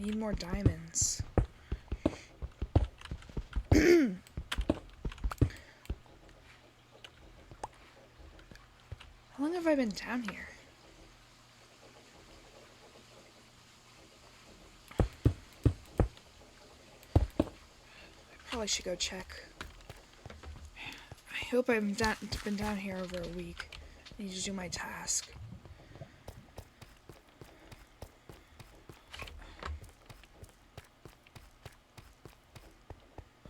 Need more diamonds. How long have I been down here? I probably should go check. I hope I've been down here over a week. I need to do my task.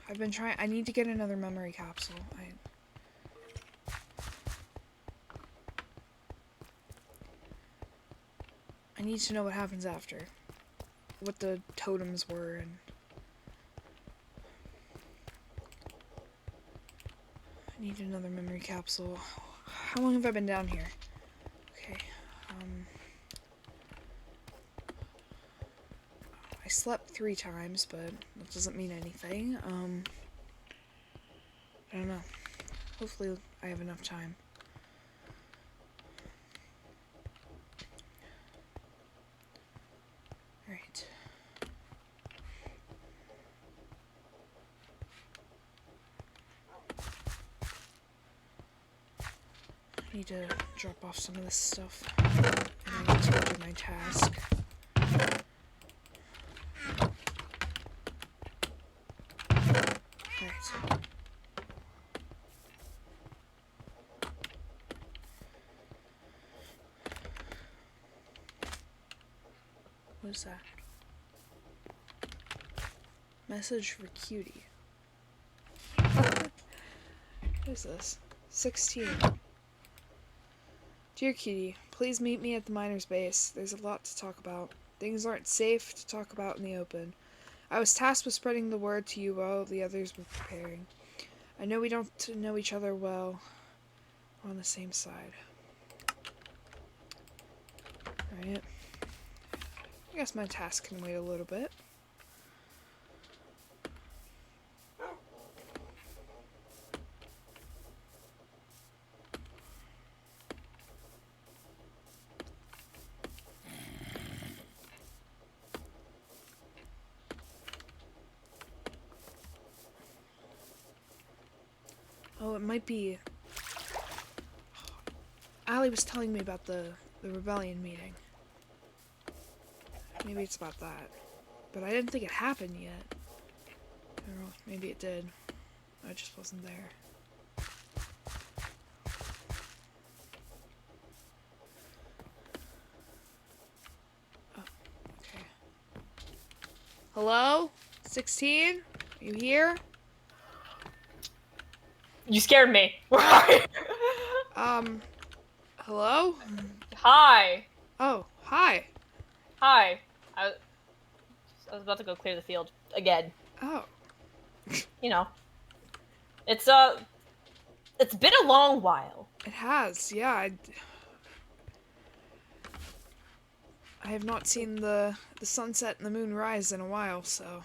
I've been trying. I need to get another memory capsule. I need to know what happens after. What the totems were and... I need another memory capsule. How long have I been down here? Okay. I slept 3 times, but that doesn't mean anything. I don't know. Hopefully I have enough time. Alright. I need to drop off some of this stuff. And I need to do my task. Alright. What is that? Message for Cutey. What is this? 16. Dear Cutey, please meet me at the miner's base. There's a lot to talk about. Things aren't safe to talk about in the open. I was tasked with spreading the word to you while the others were preparing. I know we don't know each other well. We're on the same side. Alright. I guess my task can wait a little bit. Oh, it might be... Allie was telling me about the rebellion meeting. Maybe it's about that. But I didn't think it happened yet. Or maybe it did. I just wasn't there. Oh, okay. Hello? 16? Are you here? You scared me. Where are you? Hello? Hi. Oh, hi. Hi. I was about to go clear the field again. Oh. You know. It's been a long while. It has, yeah. I have not seen the sunset and the moon rise in a while, so...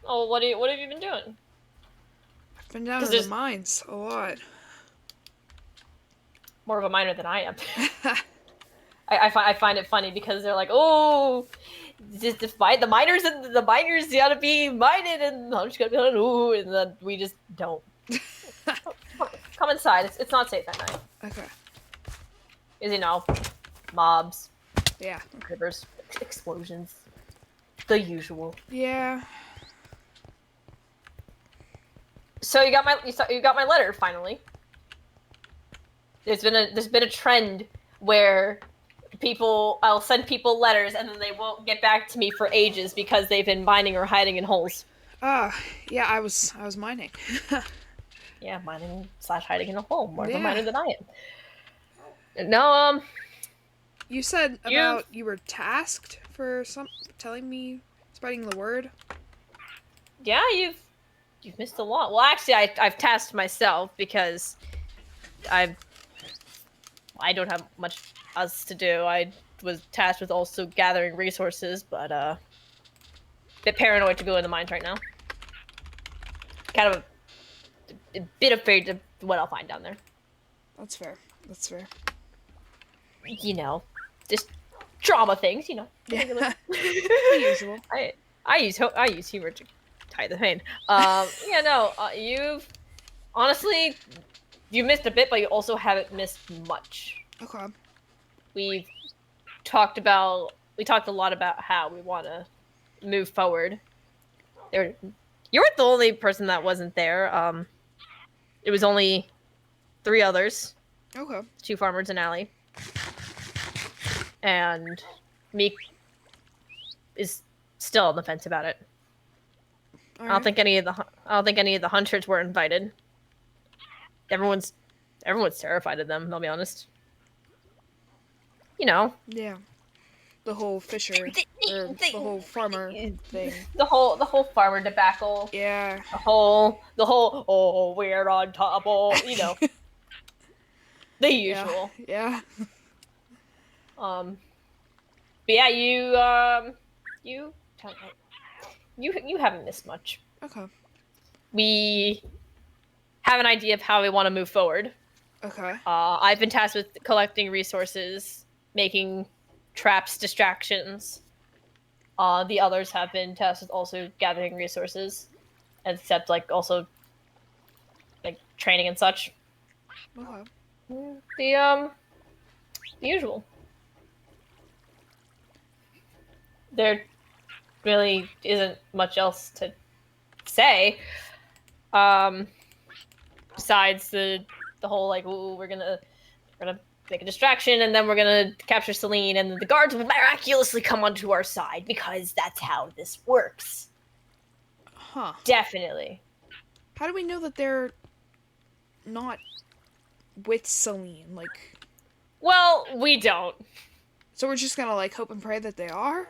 Oh, what have you been doing? I've been down in the mines a lot. More of a miner than I am. I find it funny because they're like, oh, the miners gotta be mined, and I'm just gonna be like, ooh, and then we just don't. Come inside. It's not safe at night. Okay. As you know, mobs. Yeah. Rivers, explosions, the usual. Yeah. So you got my letter finally. There's been a trend where I'll send people letters and then they won't get back to me for ages because they've been mining or hiding in holes. Yeah, I was mining. Yeah, mining / hiding in a hole. More of Yeah. a miner than I am. No, You said about you were tasked for telling me, spreading the word. Yeah, you've missed a lot. Well, actually, I've tasked myself because I don't have much else to do. I was tasked with also gathering resources, but a bit paranoid to go in the mines right now. Kind of a bit afraid of what I'll find down there. That's fair. That's fair. You know, just drama things, you know. Yeah. The usual. I use humor to tie the pain. Yeah, no, honestly, you missed a bit, but you also haven't missed much. Okay. We've talked a lot about how we want to move forward. You weren't the only person that wasn't there. It was only 3 others, Okay. 2 farmers and Allie, and Meek is still on the fence about it. All I don't right. think any of the hunters were invited. Everyone's terrified of them. I'll be honest. You know, Yeah. The whole fisher or the whole farmer thing. the whole farmer debacle. Yeah. The whole oh, we're on top. Oh, you know, the usual. Yeah. But yeah, you haven't missed much. Okay. We have an idea of how we want to move forward. Okay. I've been tasked with collecting resources, making traps, distractions. The others have been tasked with also gathering resources, except like also like training and such. Okay. The usual. There really isn't much else to say. Besides the whole like, ooh, we're gonna make a distraction, and then we're gonna capture Celine, and the guards will miraculously come onto our side because that's how this works. Huh. Definitely. How do we know that they're not with Celine? Like, Well, we don't. so we're just gonna like hope and pray that they are?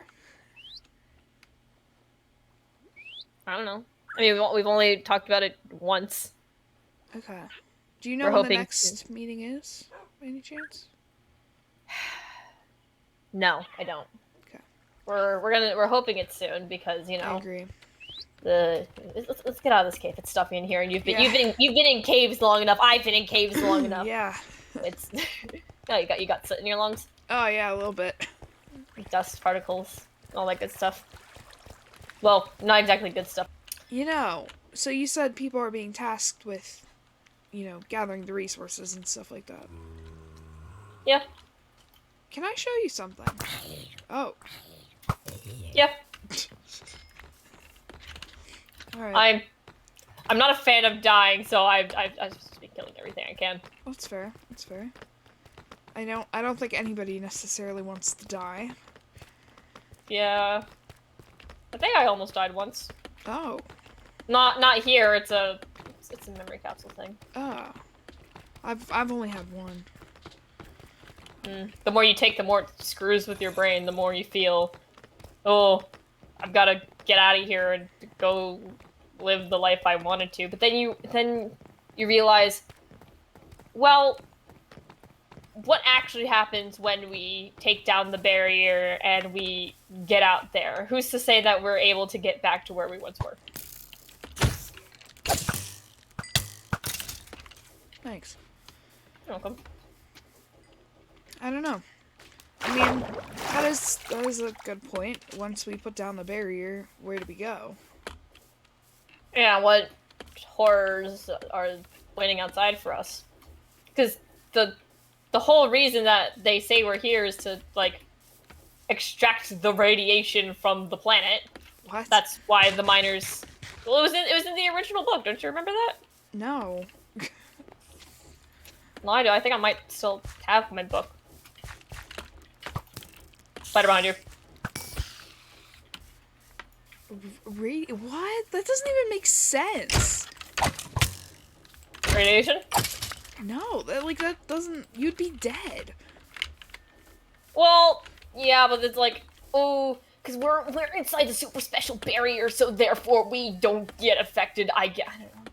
I don't know. I mean, we've only talked about it once. Okay. Do you know We're when the hoping next meeting is, by any chance? No, I don't. Okay. We're hoping it's soon because, you I know, agree. let's get out of this cave. It's stuffy in here, and you've been Yeah. you've been in caves long enough. I've been in caves long enough. Yeah. It's no, you got soot in your lungs, Oh yeah, a little bit. dust particles, all that good stuff. Well, not exactly good stuff. You know, so you said people are being tasked with, gathering the resources and stuff like that. Yeah. Can I show you something? Oh. Yeah. Alright. I'm not a fan of dying, so I've just been killing everything I can. That's fair. That's fair. I don't think anybody necessarily wants to die. Yeah. I think I almost died once. Oh. Not here. It's a memory capsule thing. Oh. I've only had one. The more you take, the more it screws with your brain. The more you feel, oh, I've got to get out of here and go live the life I wanted to. But then you realize, well, what actually happens when we take down the barrier and we get out there? Who's to say that we're able to get back to where we once were? Thanks. You're welcome. I don't know. I mean, that is a good point. Once we put down the barrier, where do we go? Yeah, what horrors are waiting outside for us? Because the whole reason that they say we're here is to, like, extract the radiation from the planet. What? That's why the miners... Well, it was in the original book. Don't you remember that? No. No, I do. I think I might still have my book. Spider behind you. What? That doesn't even make sense. Radiation? No, that doesn't... You'd be dead. Well, yeah, but it's like, oh, because we're inside the super special barrier, so therefore we don't get affected. I don't know.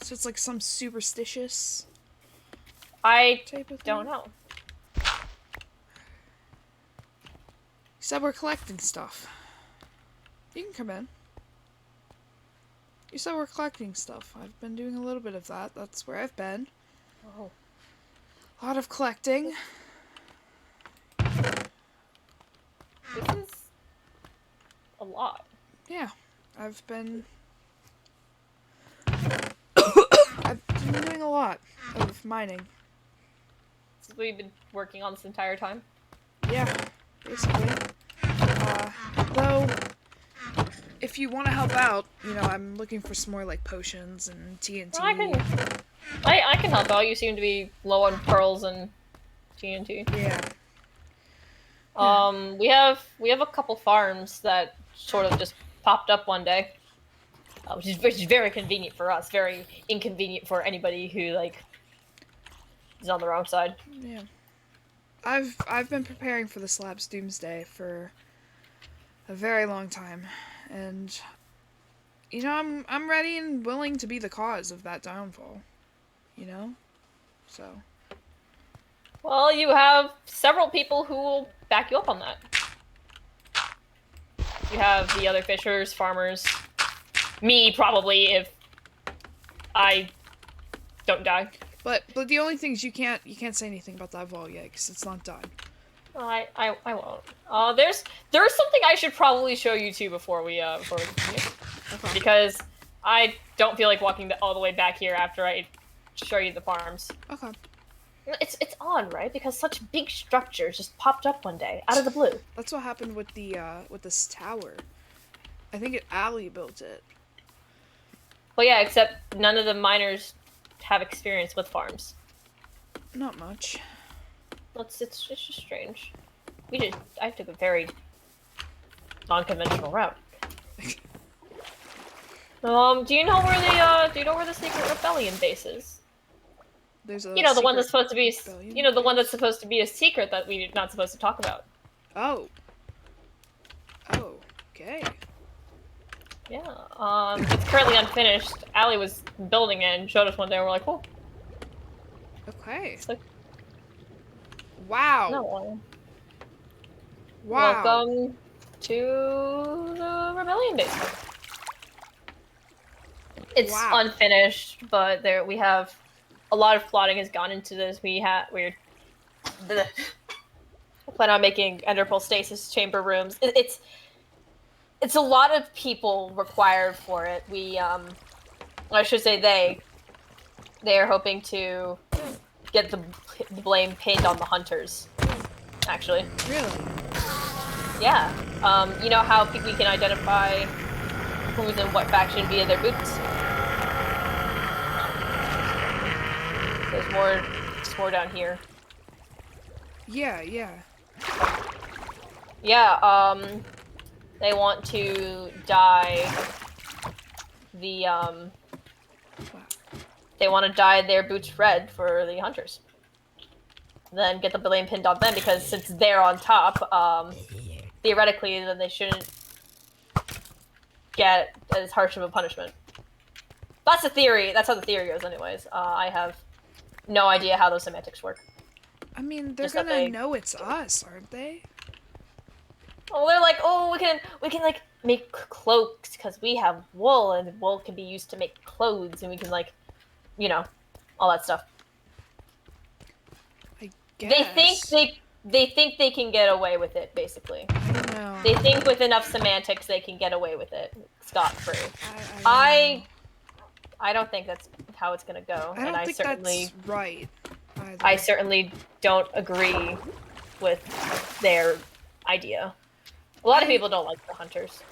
So it's like some superstitious I type of thing? don't know. You said we're collecting stuff. You can come in. You said we're collecting stuff. I've been doing a little bit of that. That's where I've been. Oh. A lot of collecting. This is a lot. Yeah, I've been I've been doing a lot of mining. We've been working on this entire time. Yeah, basically. Though, if you want to help out, I'm looking for some more like potions and Well, TNT. I can help out. You seem to be low on pearls and TNT. Yeah. Yeah. We have a couple farms that sort of just popped up one day, which is very convenient for us. Very inconvenient for anybody who like is on the wrong side. Yeah. I've been preparing for the Slab's doomsday for a very long time, and I'm ready and willing to be the cause of that downfall. So Well, you have several people who will back you up on that. You have the other fishers, farmers, me probably if I don't die. but the only thing is you can't say anything about that vault yet because it's not done. I won't. There's something I should probably show you two before we continue. Okay. Because I don't feel like walking all the way back here after I show you the farms. Okay. It's odd, right? Because such big structures just popped up one day out of the blue. That's what happened with this tower. I think Allie built it. Well, yeah, except none of the miners have experience with farms. Not much. It's just strange. I took a very non-conventional route. Do you know where the secret rebellion base is? There's a The one that's supposed to be rebellion the one that's supposed to be a secret that we're not supposed to talk about. Oh. Okay. Yeah. It's currently unfinished. Allie was building it and showed us one day and we're like, oh. Okay. It's like, Wow. no. Wow. Welcome to the rebellion base. It's unfinished, but we have a lot of plotting has gone into this. We're plan on making enderpearl stasis chamber rooms. It's a lot of people required for it. I should say they are hoping to get the blame pinned on the hunters. Actually, Really? yeah. You know how we can identify who's in what faction via their boots. There's more down here. Yeah. Yeah, they want to dye Wow. they want to dye their boots red for the hunters. Then get the blame pinned on them because since they're on top, theoretically, then they shouldn't get as harsh of a punishment. That's the theory. That's how the theory goes, anyways. I have no idea how those semantics work. I mean, they're Just that gonna know it's us, aren't they? Oh, they're like, oh, we can like make cloaks because we have wool, and wool can be used to make clothes, and we can like, all that stuff. I guess. They think they can get away with it, basically. I don't know. They think with enough semantics they can get away with it scot-free. I don't think that's how it's gonna go, don't and I think certainly that's right. Either. I certainly don't agree with their idea. A lot of people don't like the hunters.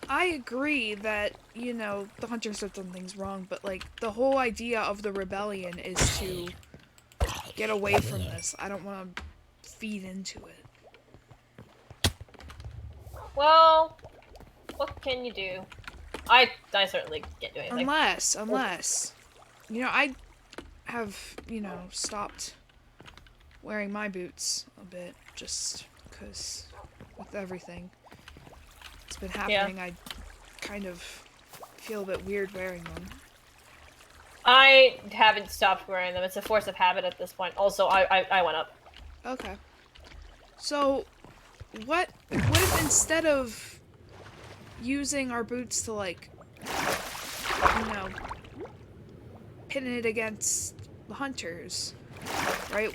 I agree that, the hunters have done things wrong, but, like, the whole idea of the rebellion is to get away from this. I don't want to feed into it. Well, what can you do? I certainly can't do anything. Unless, I have, stopped wearing my boots a bit, just because with everything that's been happening, I kind of feel a bit weird wearing them. I haven't stopped wearing them. It's a force of habit at this point. Also, I went up. Okay. So, what if instead of using our boots to, like, pin it against the hunters, right?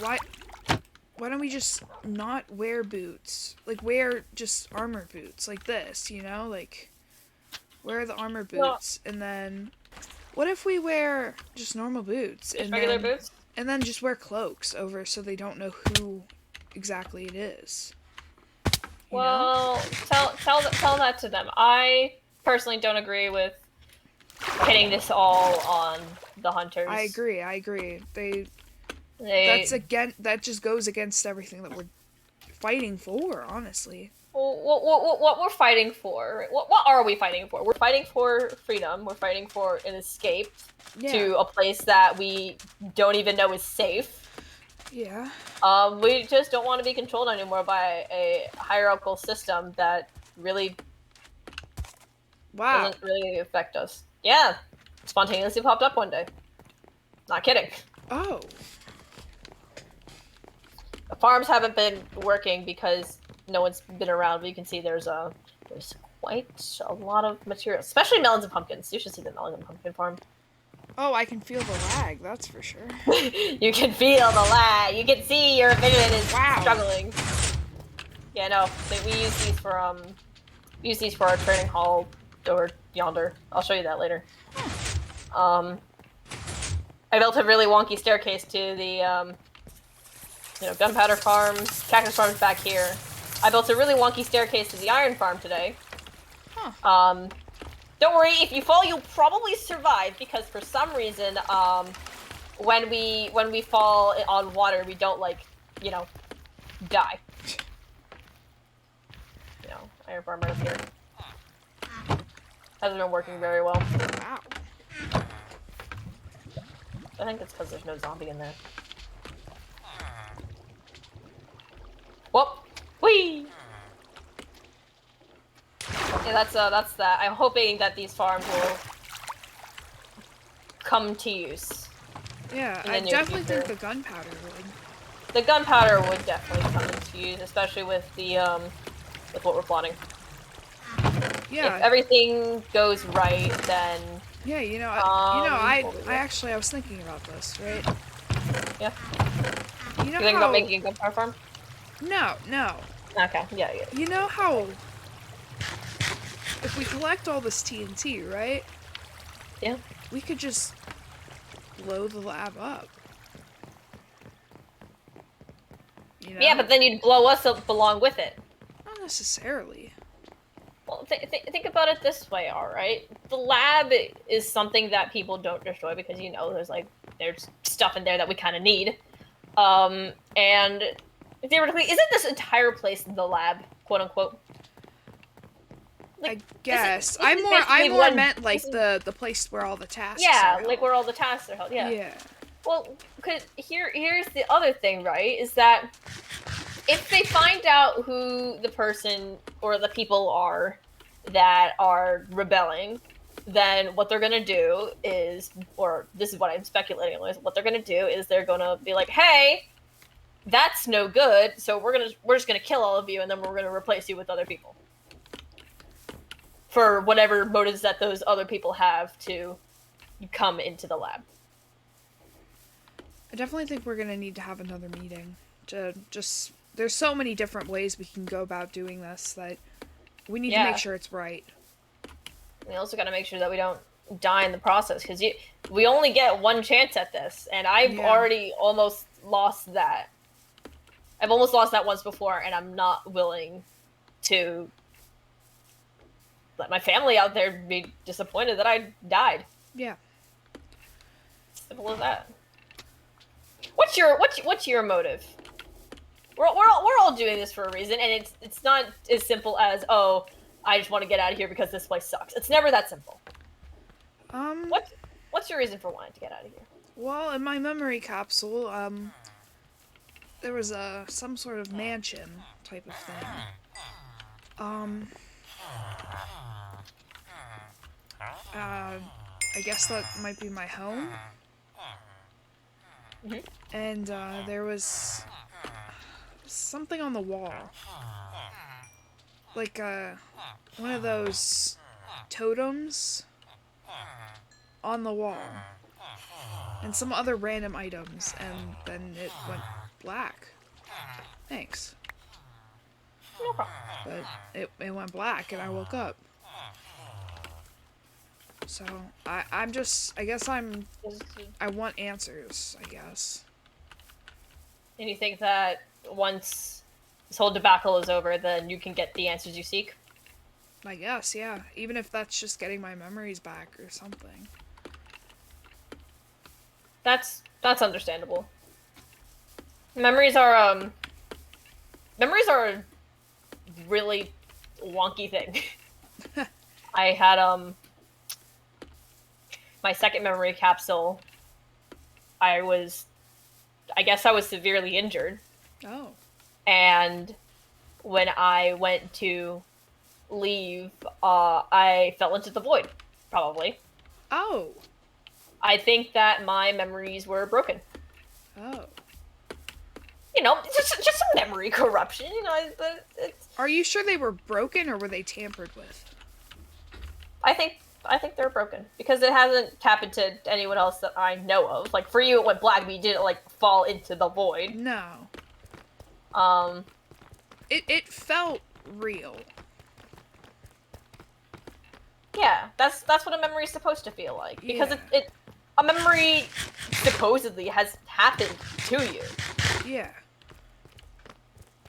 why don't we just not wear boots? Like, wear just armor boots, like this, you know? Like, wear the armor Well, boots, and then... What if we wear just normal boots, just regular boots. and then just wear cloaks over so they don't know who exactly it is? You know? Well, tell that to them. I personally don't agree with hitting this all on the hunters. I agree. They That just goes against everything that we're fighting for, honestly. what we're fighting for? What are we fighting for? We're fighting for freedom. We're fighting for an escape to a place that we don't even know is safe. Yeah. We just don't want to be controlled anymore by a hierarchical system that really Wow. doesn't really affect us. Yeah, spontaneously popped up one day. Not kidding. Oh. The farms haven't been working because no one's been around, but you can see there's quite a lot of material, especially melons and pumpkins. You should see the melon and pumpkin farm. Oh, I can feel the lag, that's for sure. You can feel the lag. You can see your vision is struggling. Yeah, no, we use these for our training hall over yonder. I'll show you that later. I built a really wonky staircase to the gunpowder farms, cactus farms back here. I built a really wonky staircase to the iron farm today. Huh. Don't worry, if you fall, you'll probably survive because for some reason, when we fall on water, we don't die. Iron farm right up here. Hasn't been working very well. Wow. I think it's because there's no zombie in there. Whoop! Whee! Yeah, that's that. I'm hoping that these farms will come to use. Yeah, I definitely think the gunpowder would. The gunpowder would definitely come into use, especially with the with what we're plotting. Yeah. If everything goes right, then yeah, I was thinking about this, right? Yeah. You know think about making a gunpowder farm? No. Okay. Yeah. You know how if we collect all this TNT, right? Yeah. We could just blow the lab up. You know? Yeah, but then you'd blow us up along with it. Not necessarily. Well, think about it this way, all right? The lab is something that people don't destroy because there's stuff in there that we kind of need. And theoretically, isn't this entire place the lab, quote unquote? I guess I more meant like the place where all the tasks. Yeah, are like held. where all the tasks are held. Yeah. Yeah. Well, because here's the other thing, right? Is that if they find out who the person or the people are that are rebelling, then what they're gonna do is, or this is what I'm speculating on, what they're gonna do is they're gonna be like, hey, that's no good, so we're just gonna kill all of you, and then we're gonna replace you with other people. For whatever motives that those other people have to come into the lab. I definitely think we're gonna need to have another meeting to just. There's so many different ways we can go about doing this that we need to make sure it's right. We also got to make sure that we don't die in the process because we only get one chance at this, and I've already almost lost that. I've almost lost that once before, and I'm not willing to let my family out there be disappointed that I died. Yeah. Simple as that. What's your motive? We're all doing this for a reason, and it's not as simple as, oh, I just want to get out of here because this place sucks. It's never that simple. What's your reason for wanting to get out of here? Well, in my memory capsule, there was some sort of mansion type of thing. I guess that might be my home. Mm-hmm. And there was something on the wall. Like one of those totems on the wall. And some other random items, and then it went black. Thanks. No problem. But it went black and I woke up. So I'm just I guess I want answers, I guess. And you think that once this whole debacle is over, then you can get the answers you seek? I guess, yeah. Even if that's just getting my memories back or something. That's understandable. Memories are a really wonky thing. I had my second memory capsule. I guess I was severely injured, Oh. and when I went to leave, I fell into the void. Probably. Oh. I think that my memories were broken. Oh. You know, just some memory corruption. You know, it's. Are you sure they were broken or were they tampered with? I think they're broken because it hasn't happened to anyone else that I know of. Like for you, it went black, but you didn't like fall into the void. No. Um. It felt real. Yeah, that's what a memory is supposed to feel like because Yeah. a memory supposedly has happened to you. Yeah.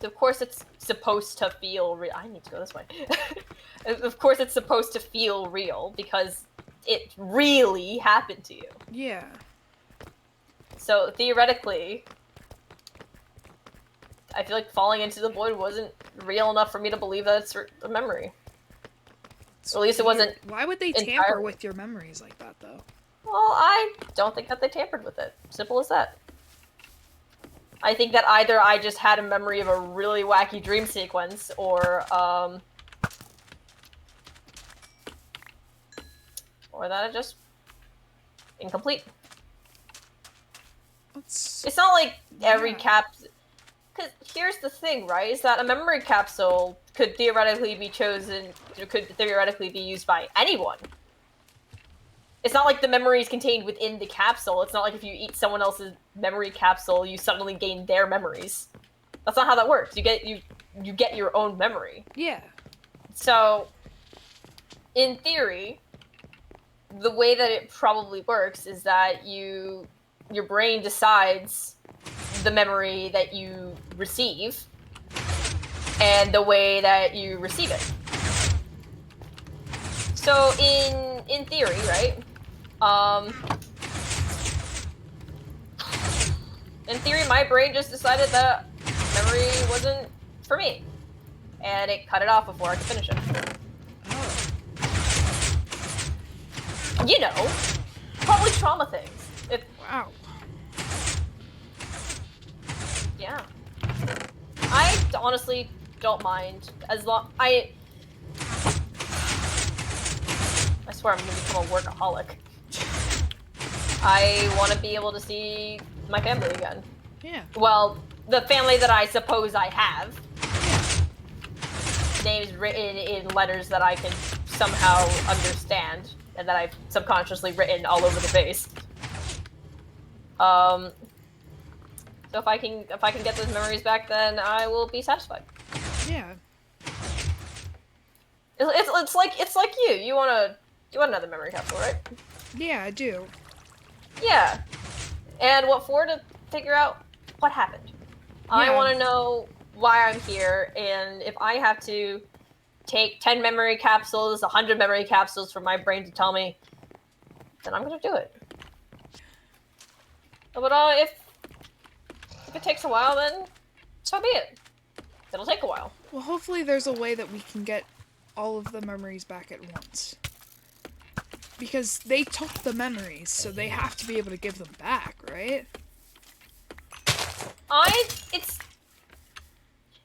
Of course, it's supposed to feel real. I need to go this way. Of course, it's supposed to feel real because it really happened to you. Yeah. So theoretically, I feel like falling into the void wasn't real enough for me to believe that it's a memory. It's Or at least it wasn't. Why would they tamper entirely. with your memories like that, though? Well, I don't think that they tampered with it. Simple as that. I think that either I just had a memory of a really wacky dream sequence, or that it just incomplete. It's not like every because here's the thing, right? Is that a memory capsule could theoretically be used by anyone. It's not like the memory is contained within the capsule. It's not like if you eat someone else's memory capsule, you suddenly gain their memories. That's not how that works. You get your own memory. Yeah. So, in theory, the way that it probably works is that your brain decides the memory that you receive and the way that you receive it. So in theory, right? In theory, my brain just decided that memory wasn't for me, and it cut it off before I could finish it. Oh. You know, probably trauma things. Wow. Yeah. I honestly don't mind as long I swear I'm gonna become a workaholic. I want to be able to see my family again. Yeah. Well, the family that I suppose I have. Names written in letters that I can somehow understand and that I've subconsciously written all over the face. So if I can get those memories back, then I will be satisfied. Yeah. It's like you. You want another memory capsule, right? Yeah, I do. Yeah. And what for? To figure out what happened. Yeah. I want to know why I'm here, and if I have to take 10 memory capsules, 100 memory capsules for my brain to tell me, then I'm gonna do it. But if it takes a while, then so be it. It'll take a while. Well, hopefully there's a way that we can get all of the memories back at once. Because they took the memories, so they have to be able to give them back, right?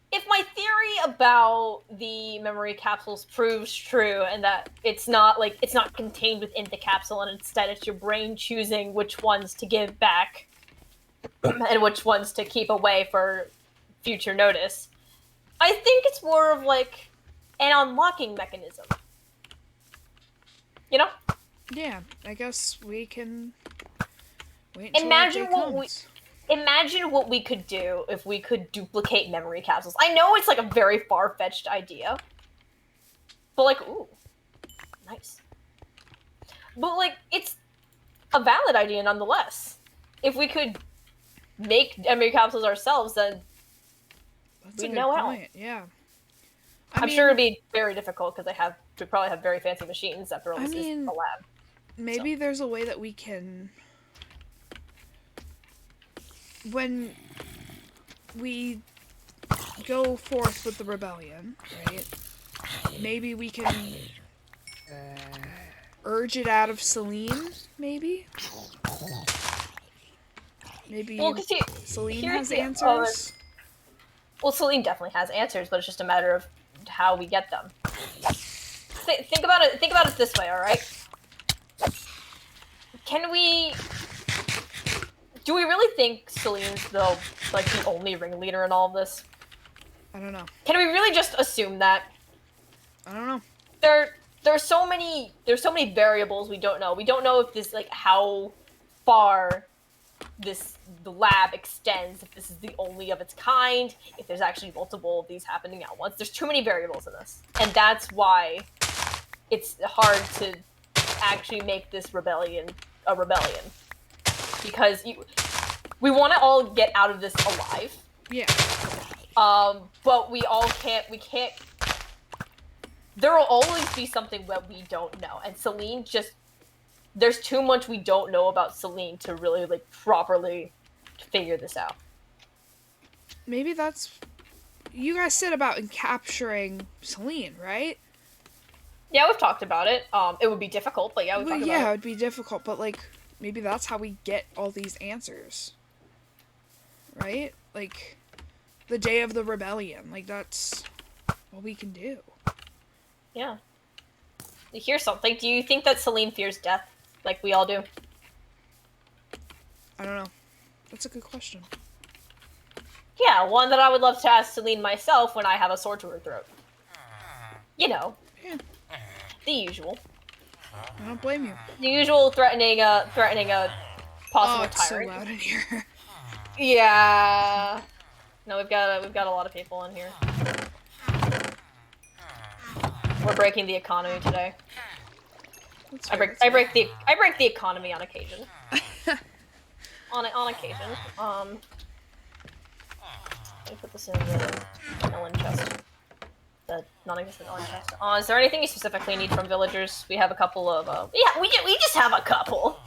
If my theory about the memory capsules proves true and that it's not contained within the capsule and instead it's your brain choosing which ones to give back and which ones to keep away for future notice, I think it's more of like an unlocking mechanism. You know? Yeah, I guess we can wait until Imagine that day comes. imagine what we could do if we could duplicate memory capsules. I know it's like a very far-fetched idea, but like, ooh, nice. But like, it's a valid idea nonetheless. If we could make memory capsules ourselves, then That's we a good know how. point. Yeah. I'm sure it'd be very difficult because we probably have very fancy machines. After all, I this is mean, a lab. maybe there's a way that we can, when we go forth with the rebellion, right? Maybe we can urge it out of Celine, maybe? Maybe Well, because Celine here's has the answers? well, Celine definitely has answers, but it's just a matter of how we get them. Think about it. Think about it this way, all right? Can we? Do we really think Celine's the only ringleader in all of this? I don't know. Can we really just assume that? I don't know. There's so many variables we don't know. We don't know if this how far the lab extends, if this is the only of its kind, if there's actually multiple of these happening at once. There's too many variables in this. And that's why it's hard to actually make this rebellion a rebellion. Because we want to all get out of this alive. Yeah. But we can't. There will always be something that we don't know. And Celine there's too much we don't know about Celine to really properly figure this out. Maybe that's... You guys said about capturing Celine, right? Yeah, we've talked about it. It would be difficult, but yeah, we've talked about it. Yeah, it would be difficult, but maybe that's how we get all these answers. Right? The day of the rebellion. That's what we can do. Yeah. Here's something. Do you think that Celine fears death, like we all do? I don't know. That's a good question. Yeah, one that I would love to ask Celine myself when I have a sword to her throat. You know. Yeah. The usual. I don't blame you. The usual threatening a possible it's tyrant. So loud in here. Yeah. No, we've got a lot of people in here. We're breaking the economy today. I break the economy on occasion. on occasion. Let me put this in the Ellen chest. The non-existent Ellen chest. Is there anything you specifically need from villagers? We have a couple of yeah, we just have a couple.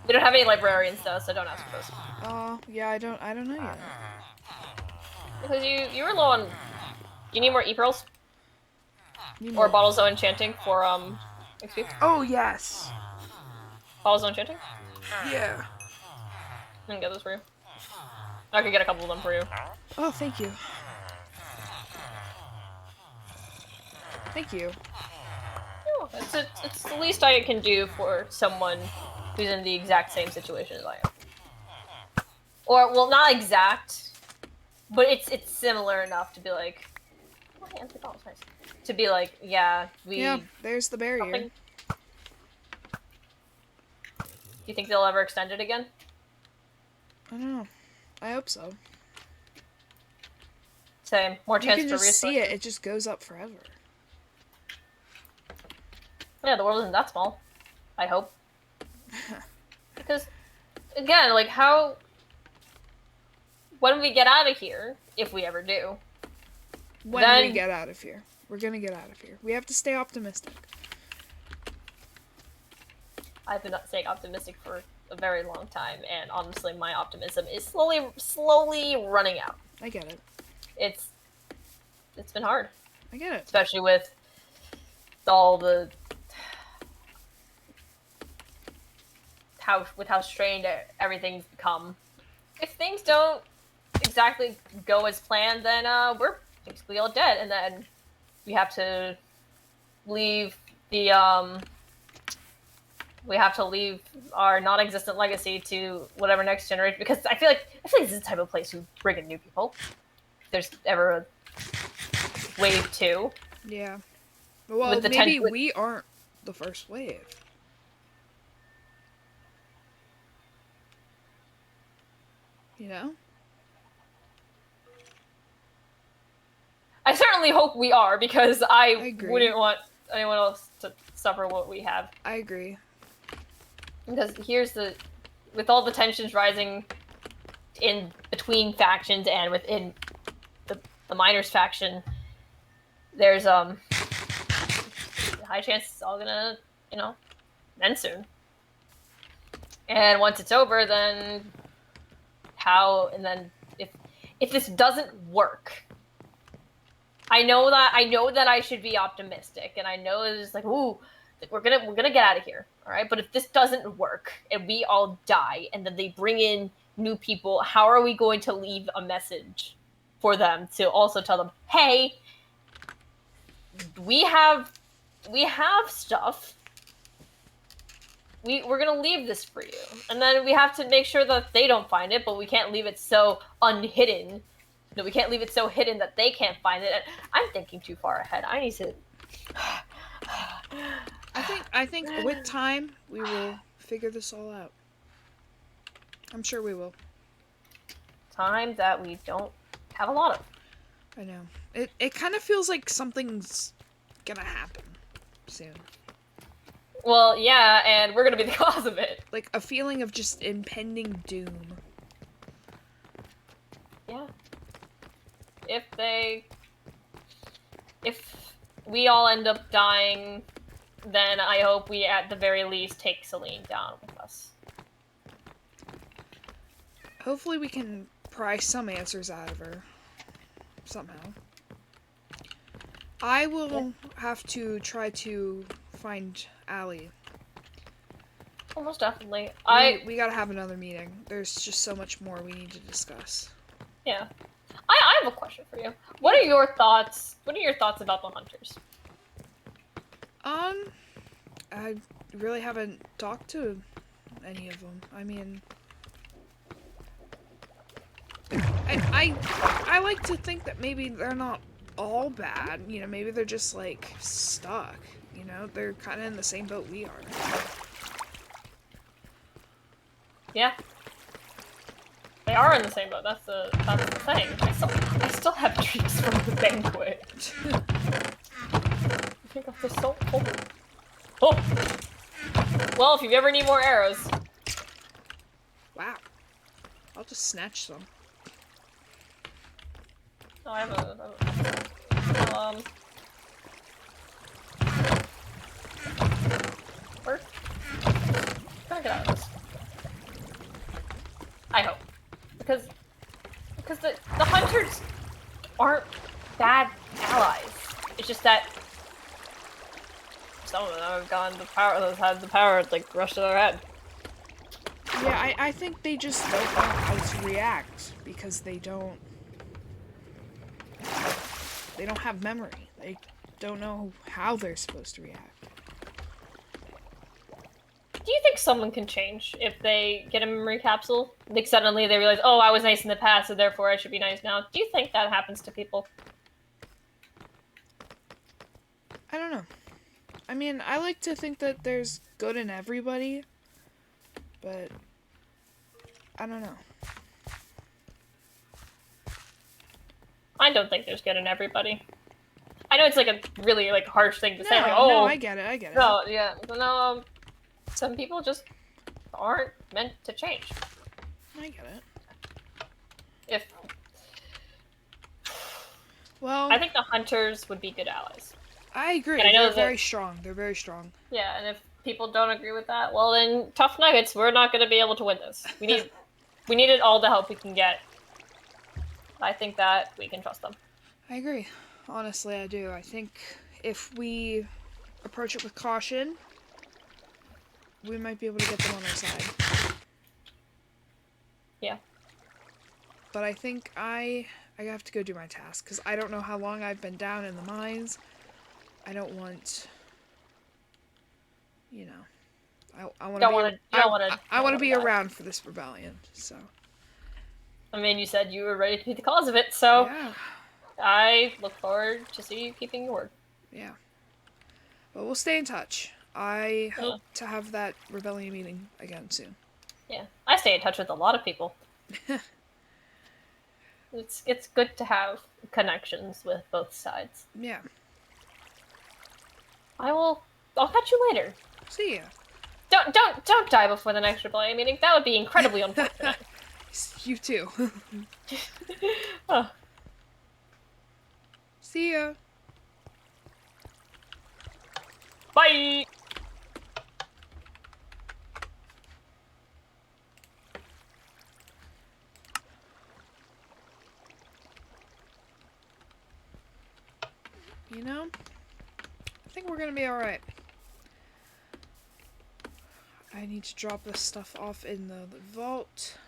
We don't have any librarians though, so don't ask for those. Yeah, I don't know yet. Because you were low on. Do you need more e-pearls? Or bottles of enchanting for XP? Oh yes. Bottles of enchanting? Yeah. I can get those for you. I could get a couple of them for you. Oh, thank you. Thank you. Oh, it's the least I can do for someone who's in the exact same situation as I am. Or, well, not exact, but it's similar enough to be like, oh, yeah, the bottle's nice. To be like, yeah, Yeah, there's the barrier. Something. Do you think they'll ever extend it again? I don't know. I hope so. Same. More chance you can for just resources. see it. It just goes up forever. Yeah, the world isn't that small. I hope. Because, again, how... When we get out of here, if we ever do... When we get out of here. We're gonna get out of here. We have to stay optimistic. I've been staying optimistic for a very long time, and honestly, my optimism is slowly running out. I get it. It's been hard. I get it. Especially with all the how strained everything's become. If things don't exactly go as planned, then we're basically all dead, and then we have to leave our non-existent legacy to whatever next generation. Because I feel like this is the type of place who bring in new people. If there's ever a wave 2. Yeah. Well, maybe we aren't the first wave. You know? I certainly hope we are, because I I agree. wouldn't want anyone else to suffer what we have. I agree. Because with all the tensions rising in between factions and within the miners faction, there's a high chance it's all gonna, end soon. And once it's over, then and then if this doesn't work, I know that I should be optimistic, and I know it's like, ooh, we're gonna get out of here, all right. But if this doesn't work and we all die, and then they bring in new people, how are we going to leave a message for them to also tell them, hey, we have stuff. We're gonna leave this for you, and then we have to make sure that they don't find it, but we can't leave it so unhidden. No, we can't leave it so hidden that they can't find it. And I'm thinking too far ahead. I need to. I think with time we will figure this all out. I'm sure we will. Time that we don't have a lot of. I know. It kind of feels like something's gonna happen soon. Well, yeah, and we're gonna be the cause of it. Like a feeling of just impending doom. Yeah. If we all end up dying, then I hope we at the very least take Celine down with us. Hopefully we can pry some answers out of her. Somehow. I will have to try to find Allie. Almost definitely. We gotta have another meeting. There's just so much more we need to discuss. Yeah. I have a question for you. What are your thoughts? What are your thoughts about the hunters? I really haven't talked to any of them. I mean, I like to think that maybe they're not all bad. You know, maybe they're just like stuck. You know, they're kind of in the same boat we are. Yeah. They are in the same boat. That's the thing. I still have dreams from the banquet. I think I'm just so cold. Oh. Well, if you ever need more arrows. Wow. I'll just snatch some. Oh, I have Where? Can I get out of this? I hope. Because the hunters aren't bad allies. It's just that some of them have had the power like rush to their head. Yeah, I think they just don't know how to react because they don't have memory. They don't know how they're supposed to react. Do you think someone can change if they get a memory capsule? Like suddenly they realize, oh, I was nice in the past, so therefore I should be nice now. Do you think that happens to people? I don't know. I mean, I like to think that there's good in everybody, but I don't know. I don't think there's good in everybody. I know it's like a really like harsh thing to say. Like, No, I get it. No, yeah, no. Some people just aren't meant to change. I get it. If Well, I think the hunters would be good allies. I agree. And I know They're very strong. They're very strong. Yeah, and if people don't agree with that, well then, tough nuggets. We're not going to be able to win this. We needed all the help we can get. I think that we can trust them. I agree. Honestly, I do. I think if we approach it with caution, we might be able to get them on our side. Yeah. But I think I have to go do my task because I don't know how long I've been down in the mines. I don't want, you know, I want to be around for this rebellion. So. I mean, you said you were ready to be the cause of it, so Yeah. I look forward to see you keeping your word. Yeah. But we'll stay in touch. I hope to have that rebellion meeting again soon. Yeah, I stay in touch with a lot of people. It's good to have connections with both sides. Yeah. I'll catch you later. See ya. Don't die before the next reply meeting. That would be incredibly unfortunate. You too. Oh. See ya. Bye. You know, I think we're gonna be alright. I need to drop this stuff off in the vault.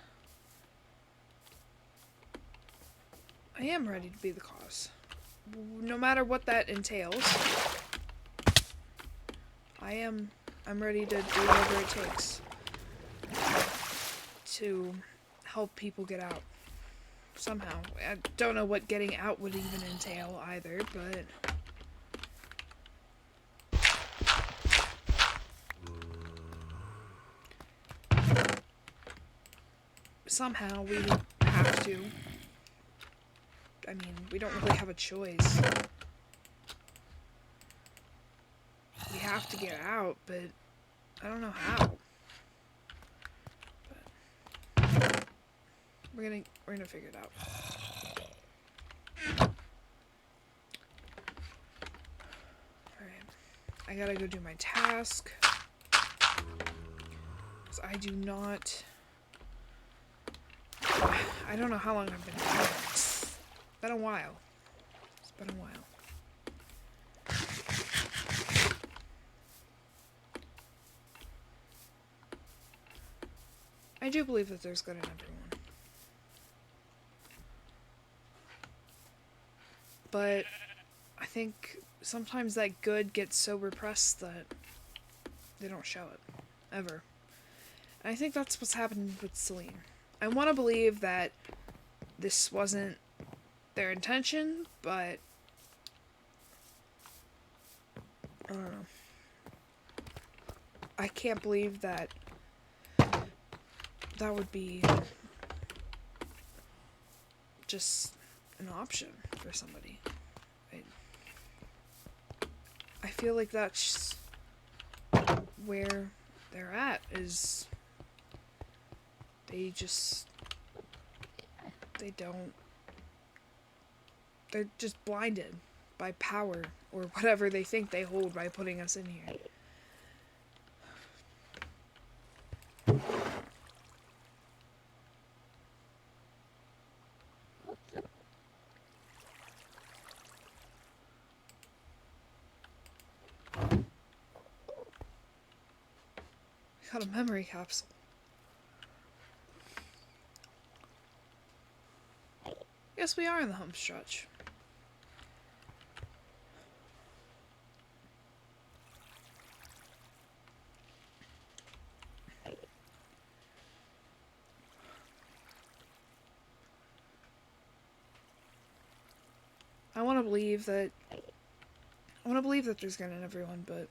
I am ready to be the cause. No matter what that entails. I'm ready to do whatever it takes to help people get out. Somehow. I don't know what getting out would even entail either, but somehow we have to. I mean, we don't really have a choice. We have to get out, but I don't know how. But we're gonna figure it out. Alright. I gotta go do my task. Because I do not... I don't know how long I've been doing it. It's been a while. It's been a while. I do believe that there's good in everyone. But I think sometimes that good gets so repressed that they don't show it. Ever. And I think that's what's happened with Celine. I want to believe that this wasn't their intention, but I don't know. I can't believe that that would be just an option for somebody. I feel like that's where they're at, is they're just blinded by power or whatever they think they hold by putting us in here. Got a memory capsule. Yes, we are in the home stretch. I want to believe that there's good in everyone, but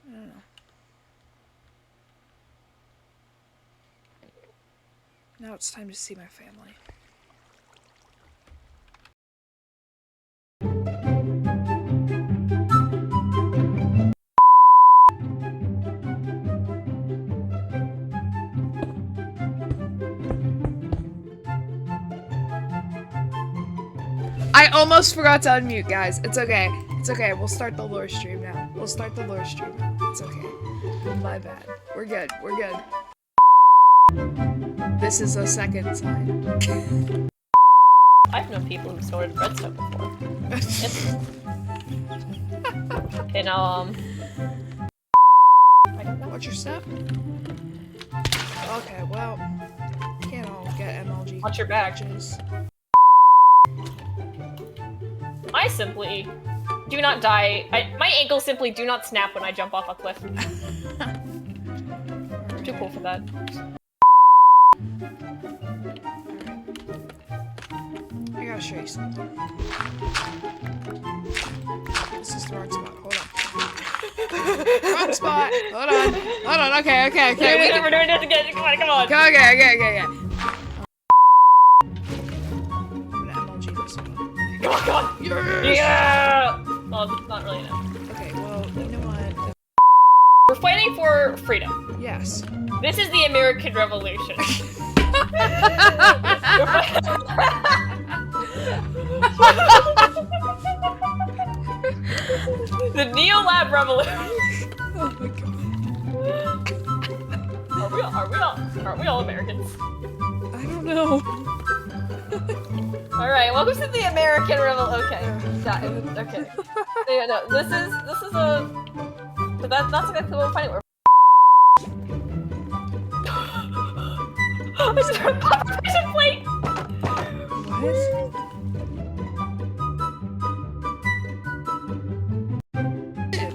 I don't know. Now it's time to see my family. I almost forgot to unmute, guys. It's okay. It's okay. We'll start the lore stream now. It's okay. My bad. We're good. This is a second sign. I've known people who've snorted redstone before. Okay, now, I don't know. What's your step? Okay, well, can't all get MLG. Watch your back. Patches. I simply do not die. My ankles simply do not snap when I jump off a cliff. Too cool for that. I gotta show you something. This is the wrong spot. Hold on. Wrong spot. Hold on. Okay. We're doing this again. Come on. Okay. Come on, come on! Yes! Yeah! Well, not really enough. Okay, well, you know what? We're fighting for freedom. Yes. This is the American Revolution. The NeoLab Revolution. Oh my god. Are we all Americans? I don't know. Alright, welcome to the American Revolution. Okay. Got it. Okay. Yeah, no, this is a... But that's exactly what we're fighting. I just heard a population plate! What?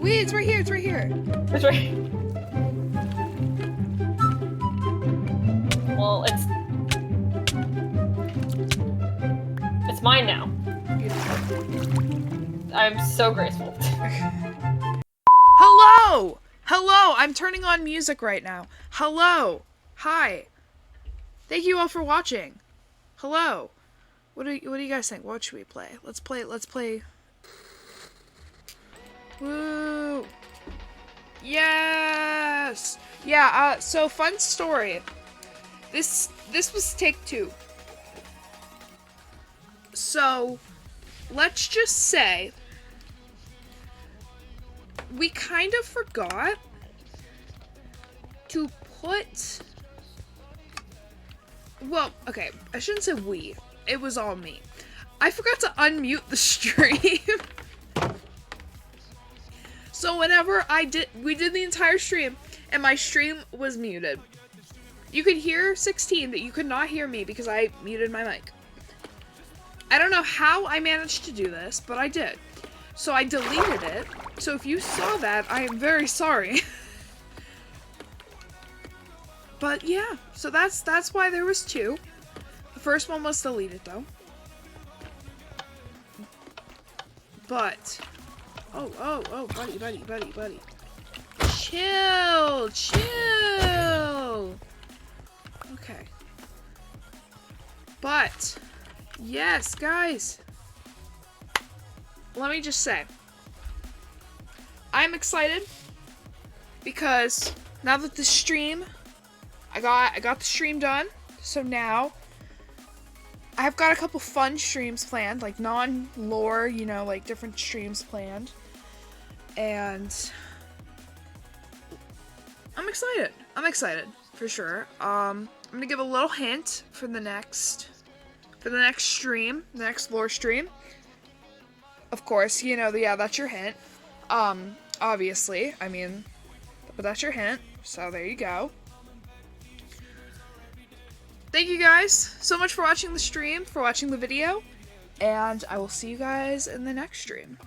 Wait, it's right here, it's right here. It's right. Well, it's mine now. I'm so graceful. Hello! Hello! I'm turning on music right now. Hello! Hi! Thank you all for watching. Hello! What do you guys think? What should we play? Let's play... Woo! Yes! Yeah, so fun story. This was take 2. So, let's just say we kind of forgot to put... Well, okay, I shouldn't say we. It was all me. I forgot to unmute the stream. So whenever we did the entire stream, and my stream was muted. You could hear 16, but you could not hear me because I muted my mic. I don't know how I managed to do this, but I did. So I deleted it. So if you saw that, I am very sorry. But yeah, so that's why there was 2. The first one was deleted though. But oh, buddy. Chill. Okay. But yes, guys. Let me just say, I'm excited because now that the stream, I got the stream done. So now I've got a couple fun streams planned, like non-lore, you know, like different streams planned. And I'm excited for sure. I'm gonna give a little hint for the next stream, the next lore stream. Of course, you know, yeah, that's your hint. Obviously, I mean, but that's your hint. So there you go. Thank you guys so much for watching the stream, for watching the video, and I will see you guys in the next stream.